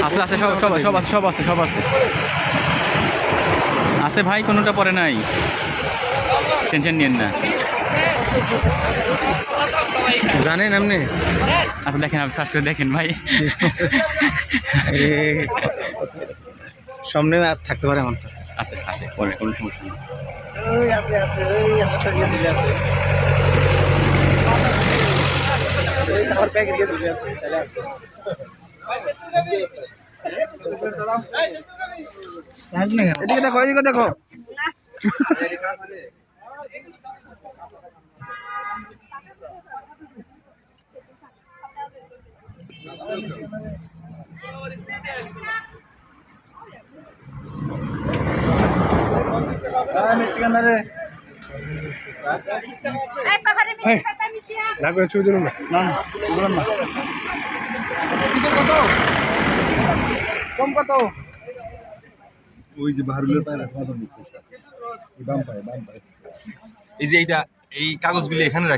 আছে আছে সব সব সব আছে সব আছে সব আছে আছে ভাই, কোনোটা পরে নাই, টেনশন নিয়েন না। জানেন আপনি? আচ্ছা দেখেন, আপনি সার্চ করে দেখেন ভাই। সামনে আর থাকতে পারে এমনটা। আছে আছে, পরে কোনো সমস্যা নেই। এদিকে দেখো, এদিকে দেখো। কম কত? ওই যে বাহারুলের পায়রা বাম পায়। এই যে এইটা, এই কাগজগুলি এখানে